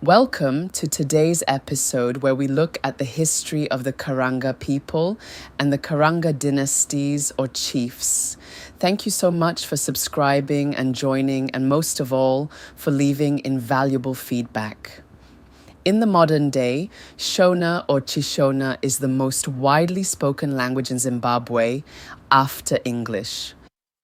Welcome to today's episode where we look at the history of the Karanga people and the Karanga dynasties or chiefs. Thank you so much for subscribing and joining, and most of all, for leaving invaluable feedback. In the modern day, Shona or Chishona is the most widely spoken language in Zimbabwe after English.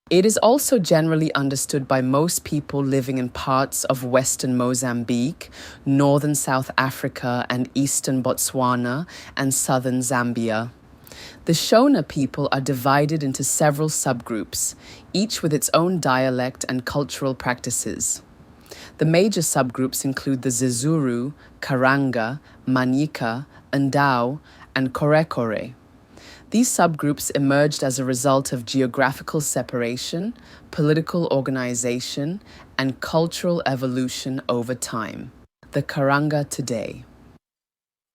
It is also generally understood by most people living in parts of western Mozambique, northern South Africa, and eastern Botswana and southern Zambia. The Shona people are divided into several subgroups, each with its own dialect and cultural practices. The major subgroups include the Zezuru, Karanga, Manyika, Ndau, and Korekore. These subgroups emerged as a result of geographical separation, political organization, and cultural evolution over time. The Karanga today.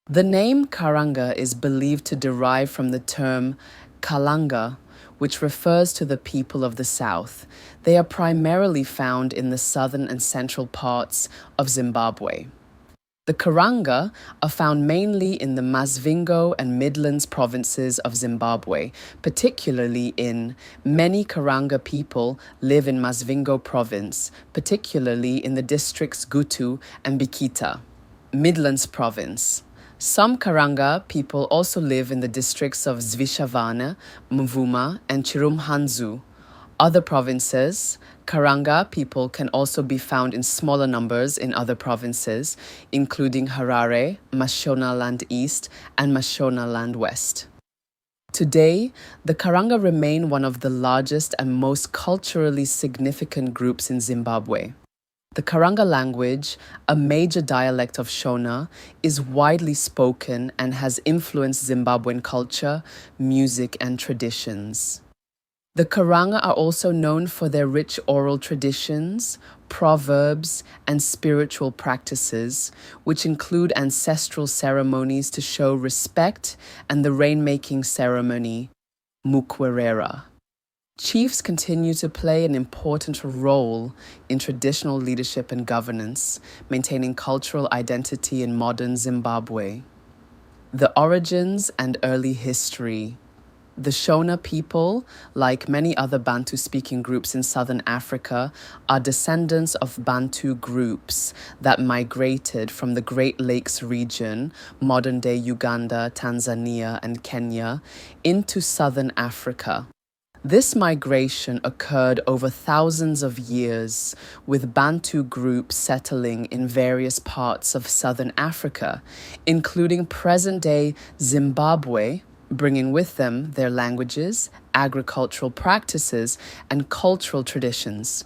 The name Karanga is believed to derive from the term Kalanga, which refers to the people of the south. They are primarily found in the southern and central parts of Zimbabwe. The Karanga are found mainly in the Masvingo and Midlands provinces of Zimbabwe, particularly in many Karanga people live in Masvingo province, particularly in the districts Gutu and Bikita. Midlands province. Some Karanga people also live in the districts of Zvishavana, Mvuma, and Chirumhanzu. Other provinces, Karanga people can also be found in smaller numbers in other provinces, including Harare, Mashonaland East, and Mashonaland West. Today, the Karanga remain one of the largest and most culturally significant groups in Zimbabwe. The Karanga language, a major dialect of Shona, is widely spoken and has influenced Zimbabwean culture, music, and traditions. The Karanga are also known for their rich oral traditions, proverbs, and spiritual practices, which include ancestral ceremonies to show respect and the rainmaking ceremony, Mukwerera. Chiefs continue to play an important role in traditional leadership and governance, maintaining cultural identity in modern Zimbabwe. The origins and early history. The Shona people, like many other Bantu-speaking groups in southern Africa, are descendants of Bantu groups that migrated from the Great Lakes region, modern-day Uganda, Tanzania, and Kenya, into southern Africa. This migration occurred over thousands of years, with Bantu groups settling in various parts of southern Africa, including present-day Zimbabwe, bringing with them their languages, agricultural practices, and cultural traditions.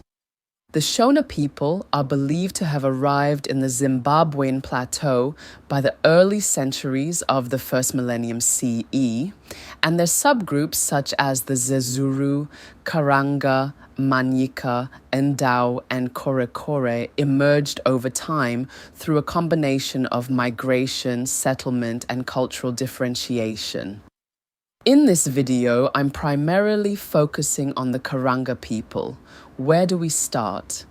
The Shona people are believed to have arrived in the Zimbabwean plateau by the early centuries of the first millennium CE, and their subgroups such as the Zezuru, Karanga, Manyika, Ndau, and Korekore emerged over time through a combination of migration, settlement, and cultural differentiation. In this video, I'm primarily focusing on the Karanga people. Where do we start?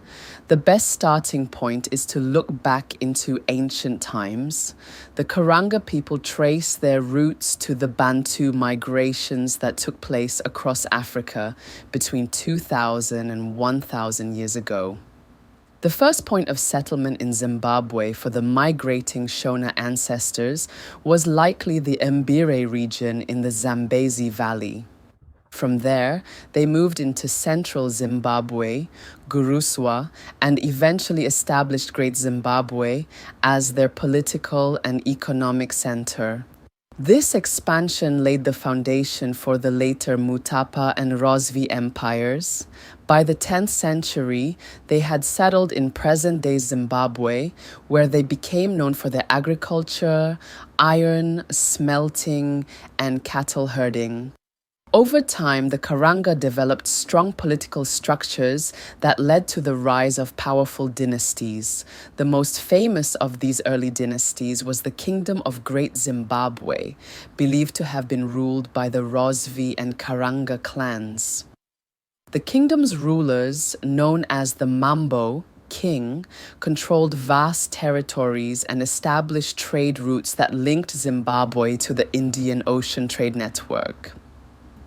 The best starting point is to look back into ancient times. The Karanga people trace their roots to the Bantu migrations that took place across Africa between 2,000 and 1,000 years ago. The first point of settlement in Zimbabwe for the migrating Shona ancestors was likely the Mbire region in the Zambezi Valley. From there, they moved into central Zimbabwe, Guruswa, and eventually established Great Zimbabwe as their political and economic center. This expansion laid the foundation for the later Mutapa and Rozvi empires. By the 10th century, they had settled in present-day Zimbabwe, where they became known for their agriculture, iron, smelting, and cattle herding. Over time, the Karanga developed strong political structures that led to the rise of powerful dynasties. The most famous of these early dynasties was the Kingdom of Great Zimbabwe, believed to have been ruled by the Rozvi and Karanga clans. The kingdom's rulers, known as the Mambo, king, controlled vast territories and established trade routes that linked Zimbabwe to the Indian Ocean trade network.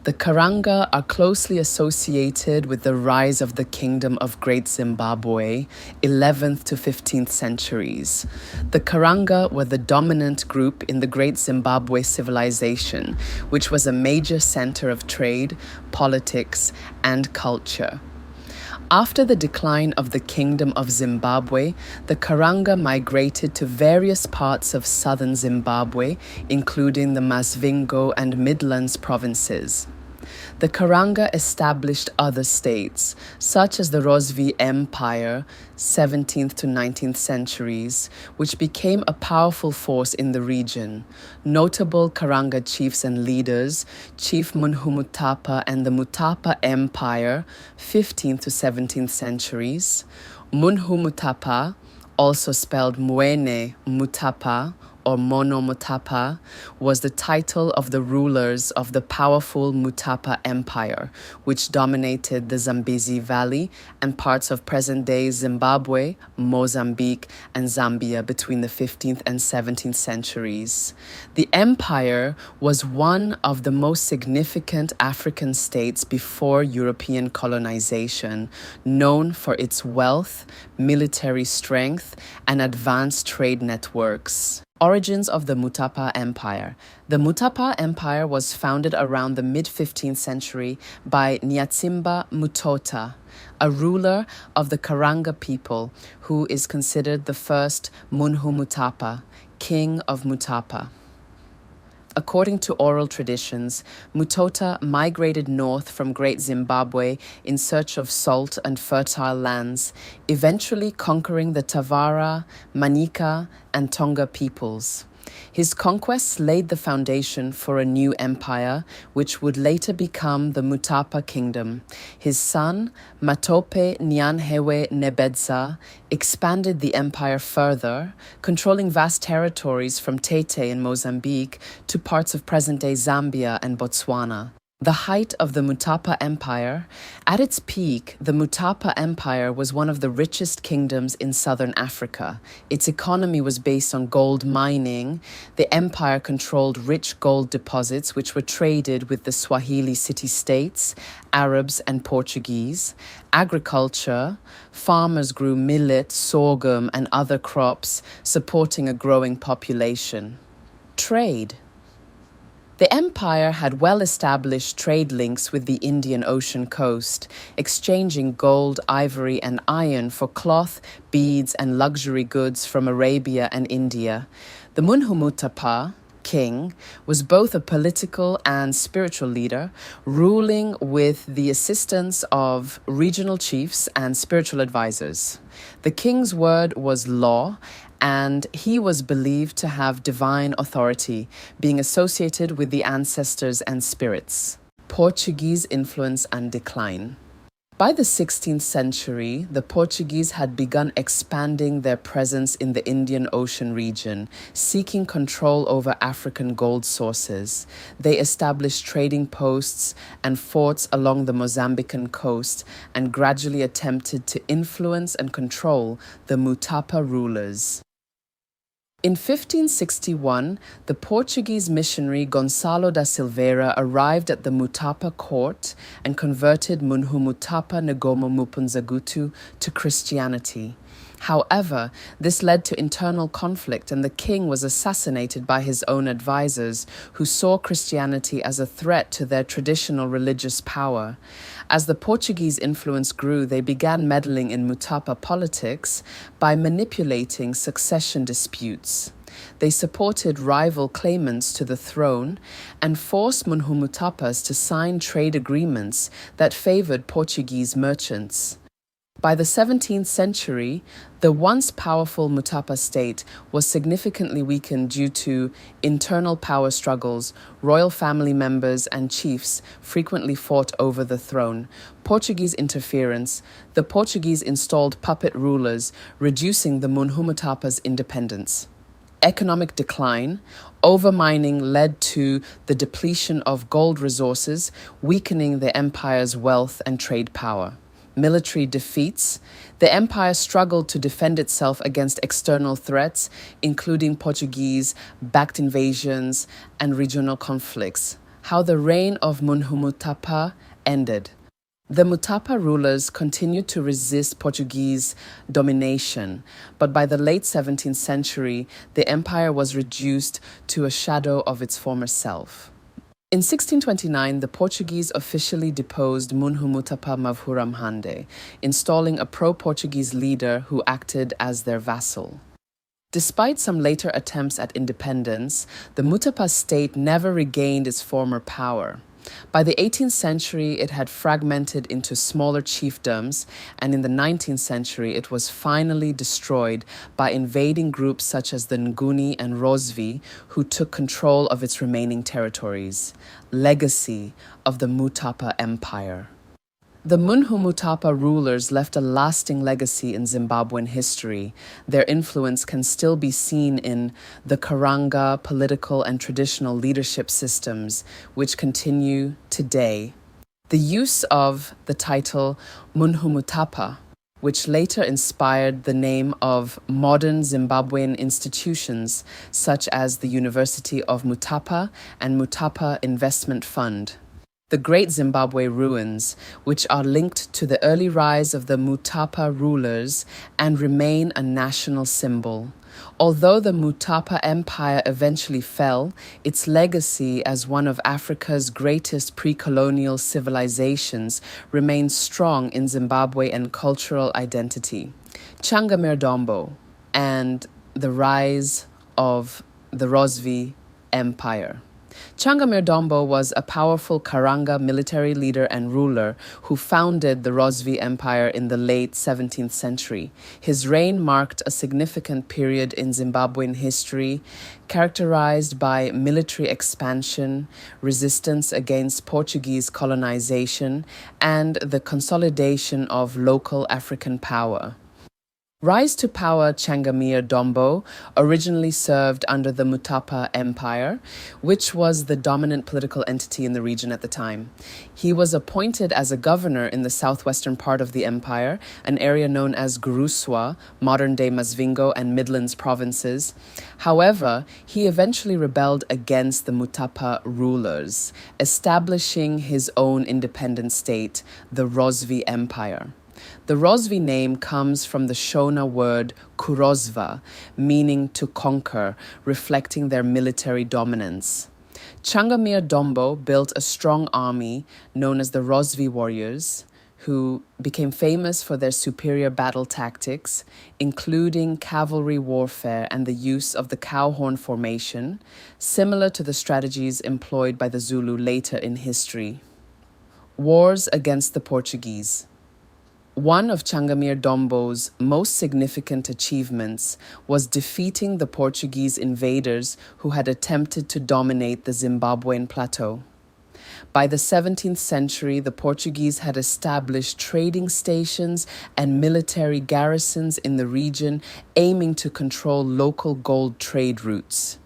The Karanga are closely associated with the rise of the Kingdom of Great Zimbabwe, 11th to 15th centuries. The Karanga were the dominant group in the Great Zimbabwe civilization, which was a major center of trade, politics, and culture. After the decline of the Kingdom of Zimbabwe, the Karanga migrated to various parts of southern Zimbabwe, including the Masvingo and Midlands provinces. The Karanga established other states, such as the Rozvi Empire, 17th to 19th centuries, which became a powerful force in the region. Notable Karanga chiefs and leaders, Chief Mutapa and the Mutapa Empire, 15th to 17th centuries. Mutapa, also spelled Mwene Mutapa, or Mono Mutapa, was the title of the rulers of the powerful Mutapa Empire, which dominated the Zambezi Valley and parts of present-day Zimbabwe, Mozambique, and Zambia between the 15th and 17th centuries. The empire was one of the most significant African states before European colonization, known for its wealth, military strength, and advanced trade networks. Origins of the Mutapa Empire. The Mutapa Empire was founded around the mid-15th century by Nyatsimba Mutota, a ruler of the Karanga people who is considered the first Munhu Mutapa, king of Mutapa. According to oral traditions, Mutota migrated north from Great Zimbabwe in search of salt and fertile lands, eventually conquering the Tavara, Manika, and Tonga peoples. His conquests laid the foundation for a new empire, which would later become the Mutapa Kingdom. His son, Matope Nyanhewe Nebedza, expanded the empire further, controlling vast territories from Tete in Mozambique to parts of present-day Zambia and Botswana. The height of the Mutapa Empire. At its peak, the Mutapa Empire was one of the richest kingdoms in southern Africa. Its economy was based on gold mining. The empire controlled rich gold deposits which were traded with the Swahili city-states, Arabs and Portuguese. Agriculture. Farmers grew millet, sorghum and other crops, supporting a growing population. Trade. The empire had well-established trade links with the Indian Ocean coast, exchanging gold, ivory, and iron for cloth, beads, and luxury goods from Arabia and India. The Munhu Mutapa, king, was both a political and spiritual leader, ruling with the assistance of regional chiefs and spiritual advisors. The king's word was law, and he was believed to have divine authority, being associated with the ancestors and spirits. Portuguese influence and decline. By the 16th century, the Portuguese had begun expanding their presence in the Indian Ocean region, seeking control over African gold sources. They established trading posts and forts along the Mozambican coast and gradually attempted to influence and control the Mutapa rulers. In 1561, the Portuguese missionary Gonçalo da Silveira arrived at the Mutapa court and converted Munhu Mutapa Ngomo Mupunzagutu to Christianity. However, this led to internal conflict and the king was assassinated by his own advisors, who saw Christianity as a threat to their traditional religious power. As the Portuguese influence grew, they began meddling in Mutapa politics by manipulating succession disputes. They supported rival claimants to the throne and forced Munhu Mutapas to sign trade agreements that favored Portuguese merchants. By the 17th century, the once powerful Mutapa state was significantly weakened due to internal power struggles. Royal family members and chiefs frequently fought over the throne. Portuguese interference. The Portuguese installed puppet rulers, reducing the Munhu Mutapa's independence. Economic decline. Overmining led to the depletion of gold resources, weakening the empire's wealth and trade power. military defeats, the empire struggled to defend itself against external threats, including Portuguese-backed invasions and regional conflicts. How the reign of Mutapa ended. The Mutapa rulers continued to resist Portuguese domination, but by the late 17th century, the empire was reduced to a shadow of its former self. In 1629, the Portuguese officially deposed Mutapa Mavhuramhande, installing a pro-Portuguese leader who acted as their vassal. Despite some later attempts at independence, the Mutapa state never regained its former power. By the 18th century, it had fragmented into smaller chiefdoms, and in the 19th century, it was finally destroyed by invading groups such as the Nguni and Rozvi, who took control of its remaining territories. Legacy of the Mutapa Empire. The Mutapa rulers left a lasting legacy in Zimbabwean history. Their influence can still be seen in the Karanga political and traditional leadership systems, which continue today. The use of the title Mutapa, which later inspired the name of modern Zimbabwean institutions such as the University of Mutapa and Mutapa Investment Fund. The Great Zimbabwe ruins, which are linked to the early rise of the Mutapa rulers and remain a national symbol. Although the Mutapa Empire eventually fell, its legacy as one of Africa's greatest pre-colonial civilizations remains strong in Zimbabwean cultural identity. Changamire Dombo and the rise of the Rozvi Empire. Changamire Dombo was a powerful Karanga military leader and ruler who founded the Rozvi Empire in the late 17th century. His reign marked a significant period in Zimbabwean history, characterized by military expansion, resistance against Portuguese colonization, and the consolidation of local African power. Rise to power Changamire Dombo originally served under the Mutapa Empire, which was the dominant political entity in the region at the time. He was appointed as a governor in the southwestern part of the empire, an area known as Guruswa, modern-day Masvingo and Midlands provinces. However, he eventually rebelled against the Mutapa rulers, establishing his own independent state, the Rozvi Empire. The Rozvi name comes from the Shona word kurozva, meaning to conquer, reflecting their military dominance. Changamire Dombo built a strong army known as the Rozvi warriors, who became famous for their superior battle tactics, including cavalry warfare and the use of the cow horn formation, similar to the strategies employed by the Zulu later in history. Wars against the Portuguese. One of Changamire Dombo's most significant achievements was defeating the Portuguese invaders who had attempted to dominate the Zimbabwean plateau. By the 17th century, the Portuguese had established trading stations and military garrisons in the region, aiming to control local gold trade routes.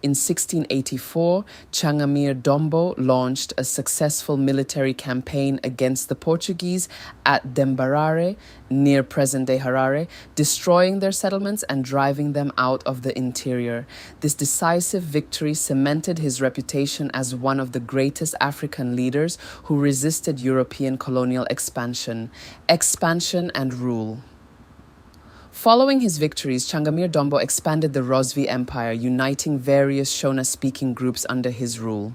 In 1684, Changamire Dombo launched a successful military campaign against the Portuguese at Dembarare, near present-day Harare, destroying their settlements and driving them out of the interior. This decisive victory cemented his reputation as one of the greatest African leaders who resisted European colonial expansion and rule. Following his victories, Changamire Dombo expanded the Rozvi Empire, uniting various Shona-speaking groups under his rule.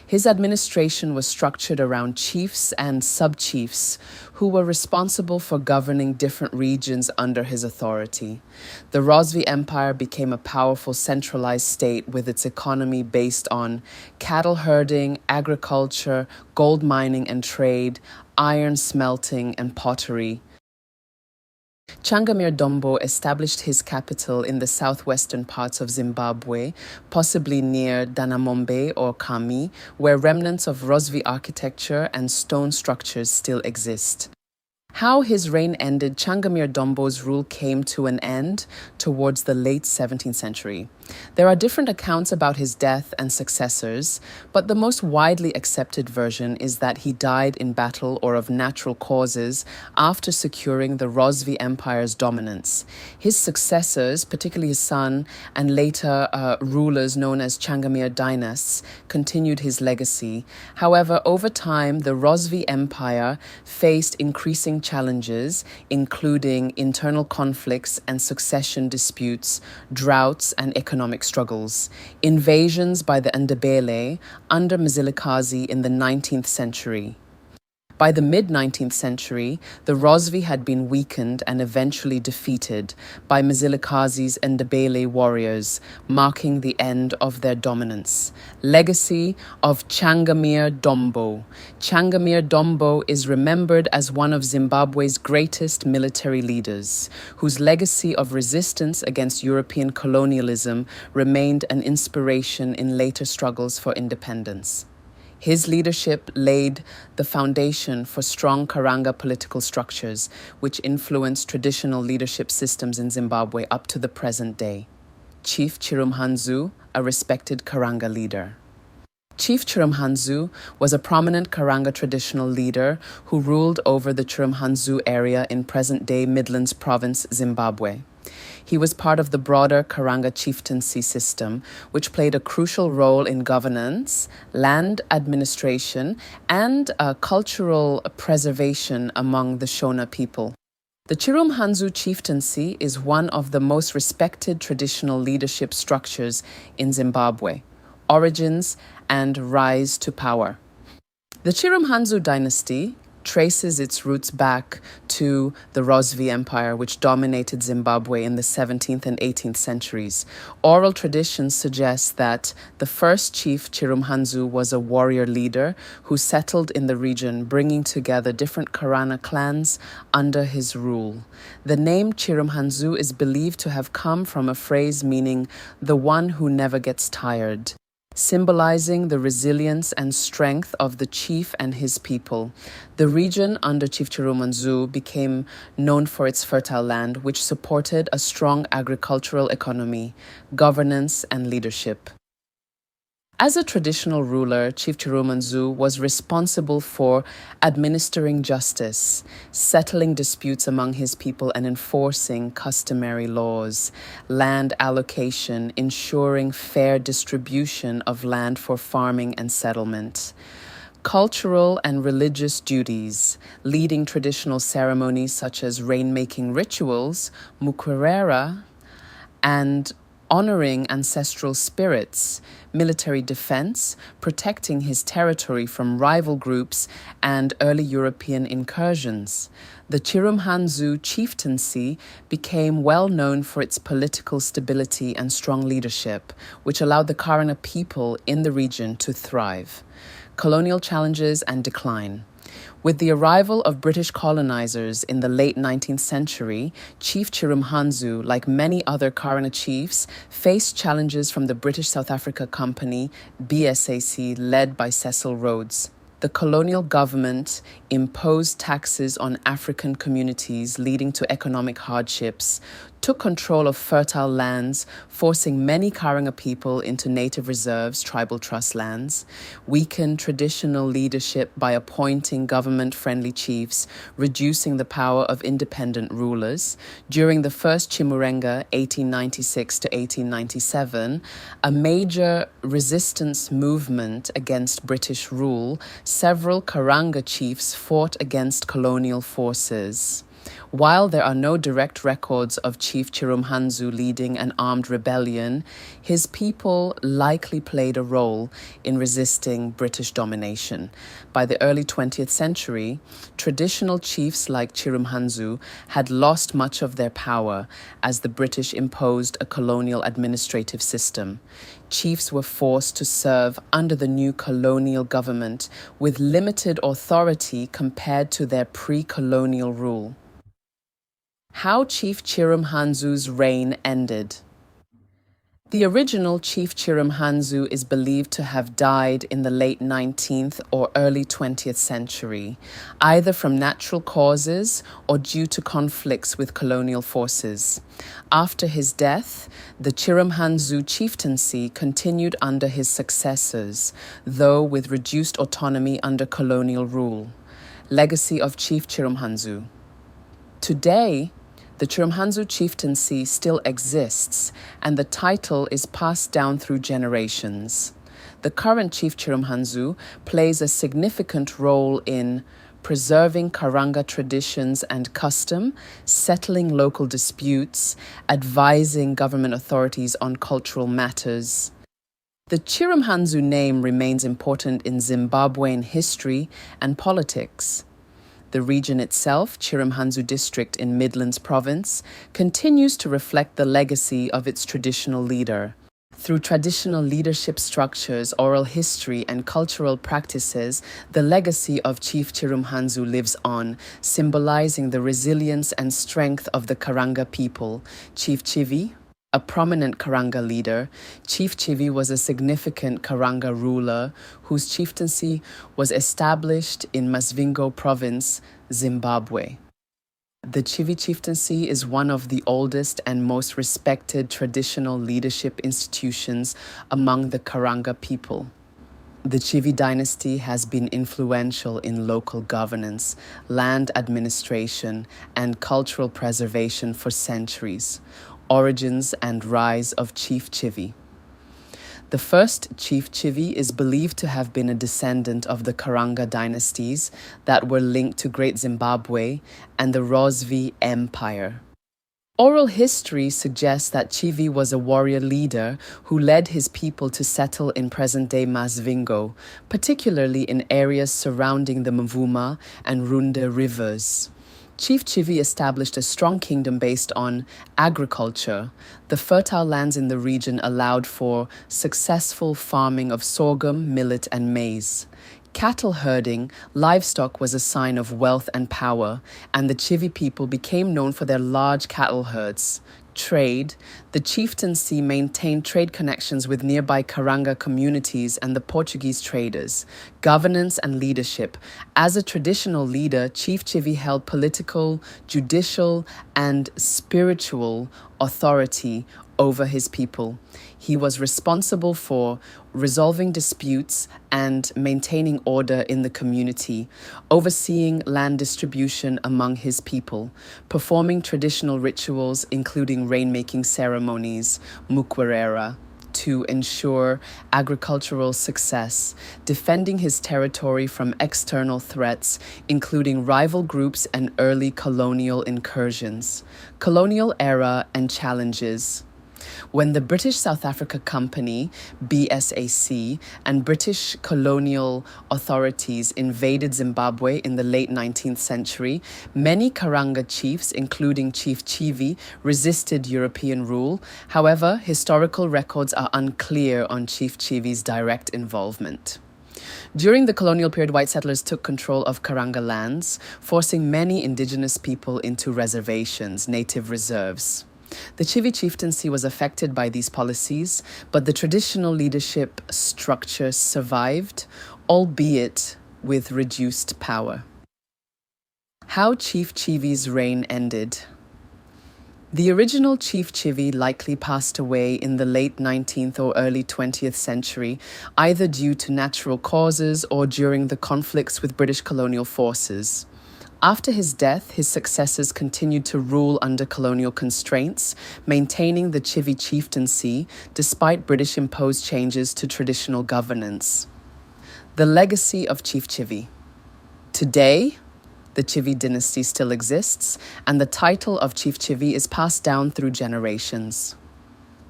His administration was structured around chiefs and sub-chiefs who were responsible for governing different regions under his authority. The Rozvi Empire became a powerful centralized state with its economy based on cattle herding, agriculture, gold mining and trade, iron smelting and pottery. Changamire Dombo established his capital in the southwestern parts of Zimbabwe, possibly near Danamombe or Kami, where remnants of Rozvi architecture and stone structures still exist. How his reign ended, Changamire Dombo's rule came to an end towards the late 17th century. There are different accounts about his death and successors, but the most widely accepted version is that he died in battle or of natural causes after securing the Rozvi Empire's dominance. His successors, particularly his son and later rulers known as Changamire dynasts, continued his legacy. However, over time, the Rozvi Empire faced increasing challenges, including internal conflicts and succession disputes, droughts, and economic struggles, invasions by the Ndebele under Mzilikazi in the 19th century. By the mid-19th century, the Rozvi had been weakened and eventually defeated by Mzilikazi's Ndebele warriors, marking the end of their dominance. Legacy of Changamire Dombo. Changamire Dombo is remembered as one of Zimbabwe's greatest military leaders, whose legacy of resistance against European colonialism remained an inspiration in later struggles for independence. His leadership laid the foundation for strong Karanga political structures, which influenced traditional leadership systems in Zimbabwe up to the present day. Chief Chirumhanzu, a respected Karanga leader. Chief Chirumhanzu was a prominent Karanga traditional leader who ruled over the Chirumhanzu area in present-day Midlands Province, Zimbabwe. He was part of the broader Karanga chieftaincy system, which played a crucial role in governance, land administration, and cultural preservation among the Shona people. The Chirumhanzu chieftaincy is one of the most respected traditional leadership structures in Zimbabwe. Origins and rise to power. The Chirumhanzu dynasty traces its roots back to the Rozvi Empire, which dominated Zimbabwe in the 17th and 18th centuries. Oral traditions suggest that the first chief, Chirumhanzu, was a warrior leader who settled in the region, bringing together different Karana clans under his rule. The name Chirumhanzu is believed to have come from a phrase meaning the one who never gets tired, symbolizing the resilience and strength of the chief and his people. The region under Chief Chirumhanzu became known for its fertile land, which supported a strong agricultural economy, governance, and leadership. As a traditional ruler, Chief Chirumhanzu was responsible for administering justice, settling disputes among his people, and enforcing customary laws, land allocation, ensuring fair distribution of land for farming and settlement. Cultural and religious duties, leading traditional ceremonies such as rainmaking rituals, mukwerera, and honoring ancestral spirits, military defense, protecting his territory from rival groups, and early European incursions. The Chirumhanzu chieftaincy became well known for its political stability and strong leadership, which allowed the Karana people in the region to thrive. Colonial challenges and decline. With the arrival of British colonizers in the late 19th century, Chief Chirumhanzu, like many other Karana chiefs, faced challenges from the British South Africa Company, BSAC, led by Cecil Rhodes. The colonial government imposed taxes on African communities, leading to economic hardships, took control of fertile lands, forcing many Karanga people into native reserves, tribal trust lands, weakened traditional leadership by appointing government-friendly chiefs, reducing the power of independent rulers. During the First Chimurenga, 1896 to 1897, a major resistance movement against British rule, several Karanga chiefs fought against colonial forces. While there are no direct records of Chief Chirumhanzu leading an armed rebellion, his people likely played a role in resisting British domination. By the early 20th century, traditional chiefs like Chirumhanzu had lost much of their power as the British imposed a colonial administrative system. Chiefs were forced to serve under the new colonial government with limited authority compared to their pre-colonial rule. How Chief Chirumhanzu's reign ended. The original Chief Chirumhanzu is believed to have died in the late 19th or early 20th century, either from natural causes or due to conflicts with colonial forces. After his death, the Chirumhanzu chieftaincy continued under his successors, though with reduced autonomy under colonial rule. Legacy of Chief Chirumhanzu. Today, the Chirumhanzu chieftaincy still exists, and the title is passed down through generations. The current Chief Chirumhanzu plays a significant role in preserving Karanga traditions and custom, settling local disputes, advising government authorities on cultural matters. The Chirumhanzu name remains important in Zimbabwean history and politics. The region itself, Chirumhanzu district in Midlands province, continues to reflect the legacy of its traditional leader. Through traditional leadership structures, oral history, and cultural practices, the legacy of Chief Chirumhanzu lives on, symbolizing the resilience and strength of the Karanga people. Chief Chivi, a prominent Karanga leader, Chief Chivi was a significant Karanga ruler whose chieftaincy was established in Masvingo province, Zimbabwe. The Chivi chieftaincy is one of the oldest and most respected traditional leadership institutions among the Karanga people. The Chivi dynasty has been influential in local governance, land administration, and cultural preservation for centuries. Origins and rise of Chief Chivi. The first Chief Chivi is believed to have been a descendant of the Karanga dynasties that were linked to Great Zimbabwe and the Rozvi Empire. Oral history suggests that Chivi was a warrior leader who led his people to settle in present-day Masvingo, particularly in areas surrounding the Mvuma and Runda rivers. Chief Chivi established a strong kingdom based on agriculture. The fertile lands in the region allowed for successful farming of sorghum, millet, and maize. Cattle herding, livestock was a sign of wealth and power, and the Chivi people became known for their large cattle herds. Trade. The chieftaincy maintained trade connections with nearby Karanga communities and the Portuguese traders. Governance and leadership. As a traditional leader, Chief Chivi held political, judicial, and spiritual authority over his people. He was responsible for resolving disputes and maintaining order in the community, overseeing land distribution among his people, performing traditional rituals including rainmaking ceremonies, mukwerera, to ensure agricultural success, defending his territory from external threats, including rival groups and early colonial incursions. Colonial era and challenges. When the British South Africa Company, BSAC, and British colonial authorities invaded Zimbabwe in the late 19th century, many Karanga chiefs, including Chief Chivi, resisted European rule. However, historical records are unclear on Chief Chivi's direct involvement. During the colonial period, white settlers took control of Karanga lands, forcing many indigenous people into reservations, native reserves. The Chivi chieftaincy was affected by these policies, but the traditional leadership structure survived, albeit with reduced power. How Chief Chivi's reign ended. The original Chief Chivi likely passed away in the late 19th or early 20th century, either due to natural causes or during the conflicts with British colonial forces. After his death, his successors continued to rule under colonial constraints, maintaining the Chivi chieftaincy despite British-imposed changes to traditional governance. The legacy of Chief Chivi. Today, the Chivi dynasty still exists, and the title of Chief Chivi is passed down through generations.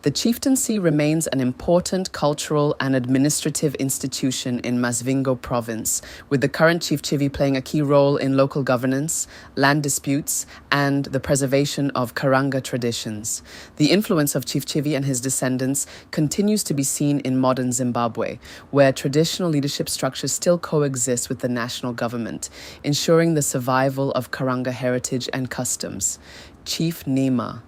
The chieftaincy remains an important cultural and administrative institution in Masvingo province, with the current Chief Chivi playing a key role in local governance, land disputes, and the preservation of Karanga traditions. The influence of Chief Chivi and his descendants continues to be seen in modern Zimbabwe, where traditional leadership structures still coexist with the national government, ensuring the survival of Karanga heritage and customs. Chief Nhema.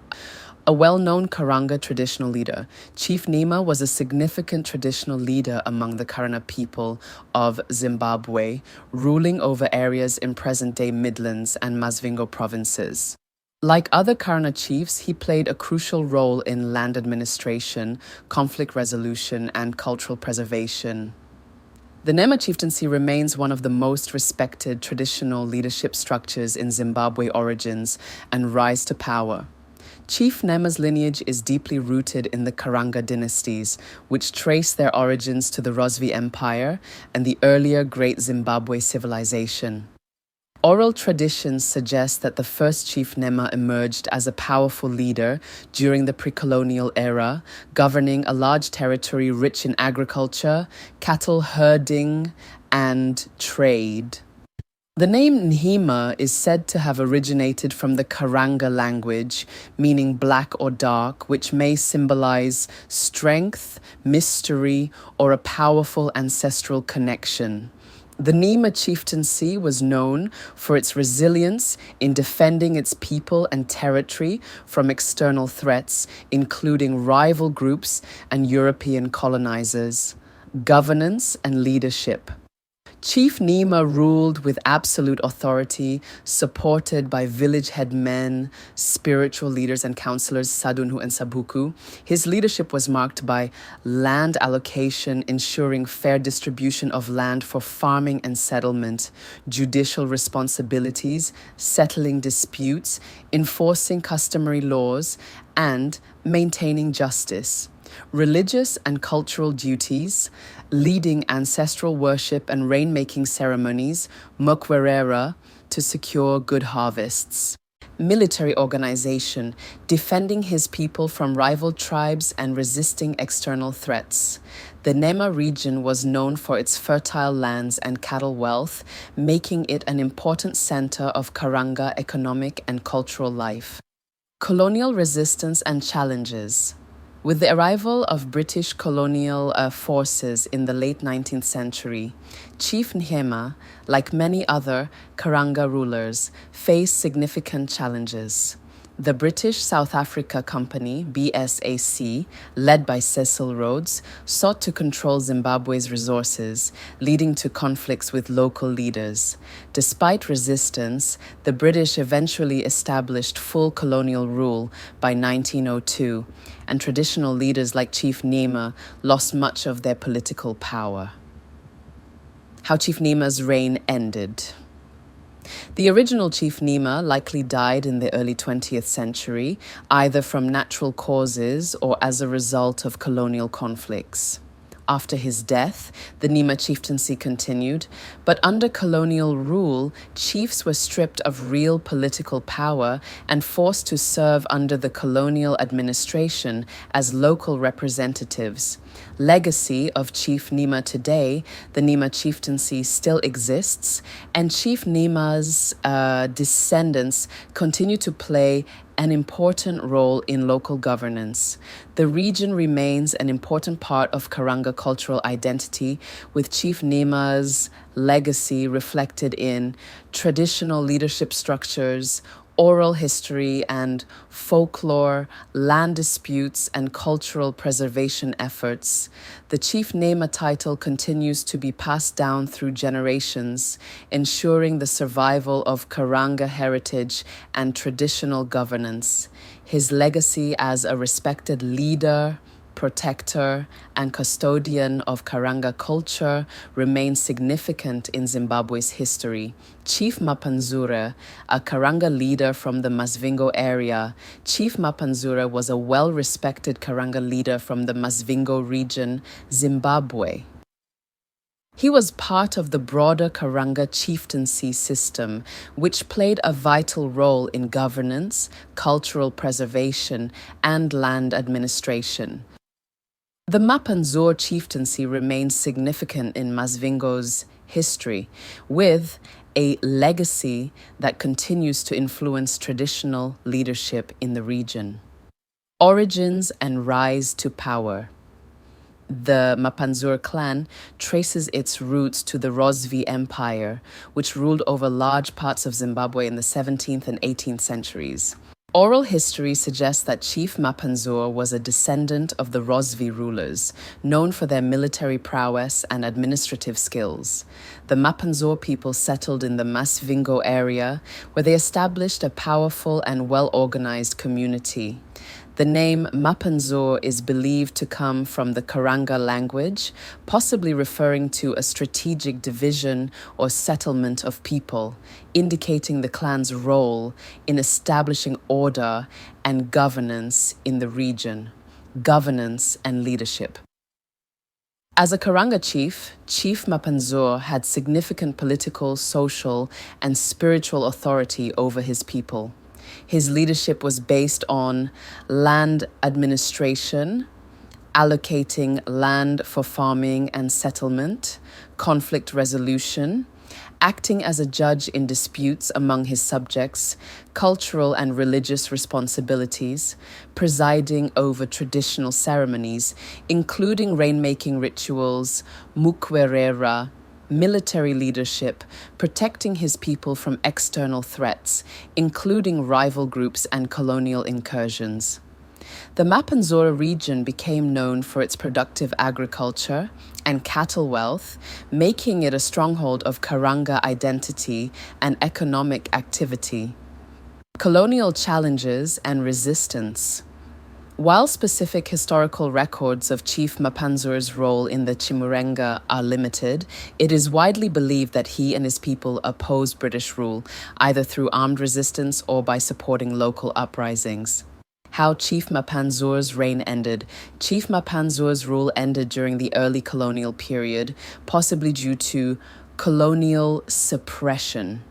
A well-known Karanga traditional leader, Chief Nhema was a significant traditional leader among the Karanga people of Zimbabwe, ruling over areas in present-day Midlands and Masvingo provinces. Like other Karanga chiefs, he played a crucial role in land administration, conflict resolution, and cultural preservation. The Nhema chieftaincy remains one of the most respected traditional leadership structures in Zimbabwe origins and rise to power. Chief Nhema's lineage is deeply rooted in the Karanga dynasties, which trace their origins to the Rozvi Empire and the earlier Great Zimbabwe civilization. Oral traditions suggest that the first Chief Nhema emerged as a powerful leader during the pre-colonial era, governing a large territory rich in agriculture, cattle herding, and trade. The name Nhema is said to have originated from the Karanga language, meaning black or dark, which may symbolize strength, mystery, or a powerful ancestral connection. The Nhema chieftaincy was known for its resilience in defending its people and territory from external threats, including rival groups and European colonizers. Governance and leadership. Chief Nhema ruled with absolute authority, supported by village headmen, spiritual leaders and counselors, Sadunhu and Sabuku. His leadership was marked by land allocation, ensuring fair distribution of land for farming and settlement, judicial responsibilities, settling disputes, enforcing customary laws, and maintaining justice. Religious and cultural duties, leading ancestral worship and rainmaking ceremonies, mokwerera, to secure good harvests. Military organization, defending his people from rival tribes and resisting external threats. The Nhema region was known for its fertile lands and cattle wealth, making it an important center of Karanga economic and cultural life. Colonial resistance and challenges. With the arrival of British colonial forces in the late 19th century, Chief Nhema, like many other Karanga rulers, faced significant challenges. The British South Africa Company, BSAC, led by Cecil Rhodes, sought to control Zimbabwe's resources, leading to conflicts with local leaders. Despite resistance, the British eventually established full colonial rule by 1902, and traditional leaders like Chief Nhema lost much of their political power. How Chief Nhema's reign ended. The original Chief Nhema likely died in the early 20th century, either from natural causes or as a result of colonial conflicts. After his death, the Nhema chieftaincy continued, but under colonial rule, chiefs were stripped of real political power and forced to serve under the colonial administration as local representatives. Legacy of Chief Nhema today, the Nhema chieftaincy still exists, and Chief Nhema's descendants continue to play an important role in local governance. The region remains an important part of Karanga cultural identity, with Chief Nhema's legacy reflected in traditional leadership structures, oral history and folklore, land disputes, and cultural preservation efforts. The Chief Nhema title continues to be passed down through generations, ensuring the survival of Karanga heritage and traditional governance. His legacy as a respected leader, protector, and custodian of Karanga culture remains significant in Zimbabwe's history. Chief Mapanzure, a Karanga leader from the Masvingo area, Chief Mapanzure was a well-respected Karanga leader from the Masvingo region, Zimbabwe. He was part of the broader Karanga chieftaincy system, which played a vital role in governance, cultural preservation, and land administration. The Mapanzure chieftaincy remains significant in Masvingo's history, with a legacy that continues to influence traditional leadership in the region. Origins and rise to power. The Mapanzure clan traces its roots to the Rozvi Empire, which ruled over large parts of Zimbabwe in the 17th and 18th centuries. Oral history suggests that Chief Mapanzure was a descendant of the Rozvi rulers, known for their military prowess and administrative skills. The Mapanzure people settled in the Masvingo area, where they established a powerful and well-organized community. The name Mapanzure is believed to come from the Karanga language, possibly referring to a strategic division or settlement of people, indicating the clan's role in establishing order and governance in the region, governance and leadership. As a Karanga chief, Chief Mapanzure had significant political, social, and spiritual authority over his people. His leadership was based on land administration, allocating land for farming and settlement, conflict resolution, acting as a judge in disputes among his subjects, cultural and religious responsibilities, presiding over traditional ceremonies, including rainmaking rituals, mukwerera, military leadership, protecting his people from external threats, including rival groups and colonial incursions. The Mapanzure region became known for its productive agriculture and cattle wealth, making it a stronghold of Karanga identity and economic activity. Colonial challenges and resistance. While specific historical records of Chief Mapanzure's role in the Chimurenga are limited, it is widely believed that he and his people opposed British rule, either through armed resistance or by supporting local uprisings. How Chief Mapanzure's reign ended. Chief Mapanzure's rule ended during the early colonial period, possibly due to colonial suppression.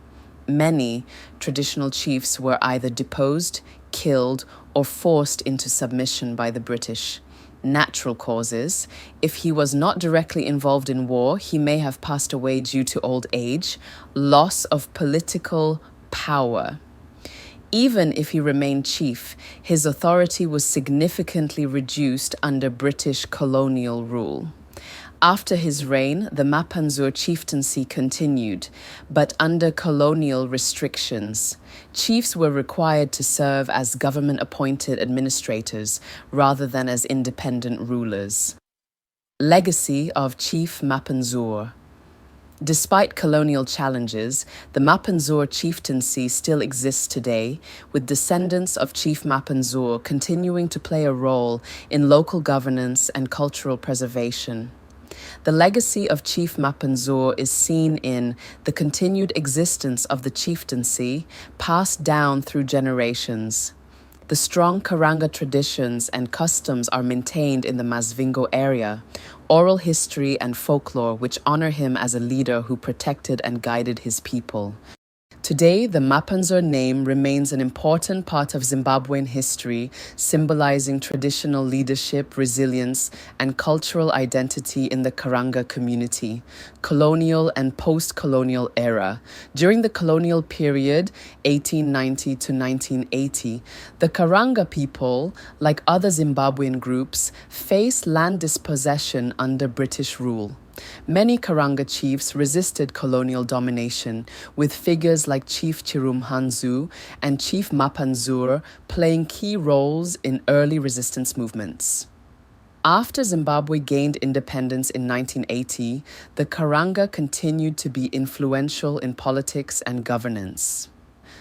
Many traditional chiefs were either deposed, killed, or forced into submission by the British. Natural causes. If he was not directly involved in war, he may have passed away due to old age, loss of political power. Even if he remained chief, his authority was significantly reduced under British colonial rule. After his reign, the Mapanzure chieftaincy continued, but under colonial restrictions. Chiefs were required to serve as government-appointed administrators rather than as independent rulers. Legacy of Chief Mapanzure. Despite colonial challenges, the Mapanzure chieftaincy still exists today, with descendants of Chief Mapanzure continuing to play a role in local governance and cultural preservation. The legacy of Chief Mapanzure is seen in the continued existence of the chieftaincy passed down through generations. The strong Karanga traditions and customs are maintained in the Masvingo area, oral history and folklore which honor him as a leader who protected and guided his people. Today, the Mapanzure name remains an important part of Zimbabwean history, symbolizing traditional leadership, resilience, and cultural identity in the Karanga community, colonial and post-colonial era. During the colonial period, 1890 to 1980, the Karanga people, like other Zimbabwean groups, faced land dispossession under British rule. Many Karanga chiefs resisted colonial domination, with figures like Chief Chirumhanzu and Chief Mapanzure playing key roles in early resistance movements. After Zimbabwe gained independence in 1980, the Karanga continued to be influential in politics and governance.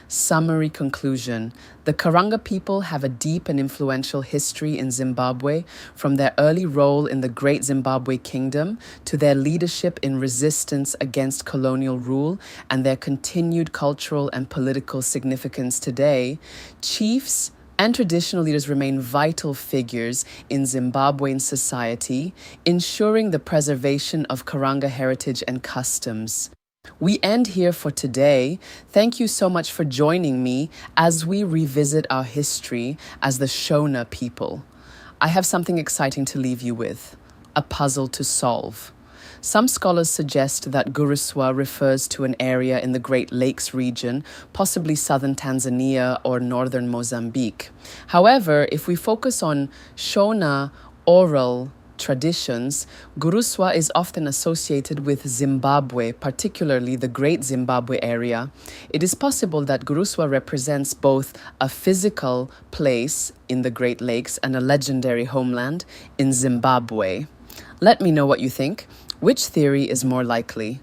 Summary conclusion. The Karanga people have a deep and influential history in Zimbabwe, from their early role in the Great Zimbabwe Kingdom to their leadership in resistance against colonial rule and their continued cultural and political significance today. Chiefs and traditional leaders remain vital figures in Zimbabwean society, ensuring the preservation of Karanga heritage and customs. We end here for today. Thank you so much for joining me as we revisit our history as the Shona people. I have something exciting to leave you with, a puzzle to solve. Some scholars suggest that Guruswa refers to an area in the Great Lakes region, possibly southern Tanzania or northern Mozambique. However, if we focus on Shona oral traditions, Guruswa is often associated with Zimbabwe, particularly the Great Zimbabwe area. It is possible that Guruswa represents both a physical place in the Great Lakes and a legendary homeland in Zimbabwe. Let me know what you think. Which theory is more likely?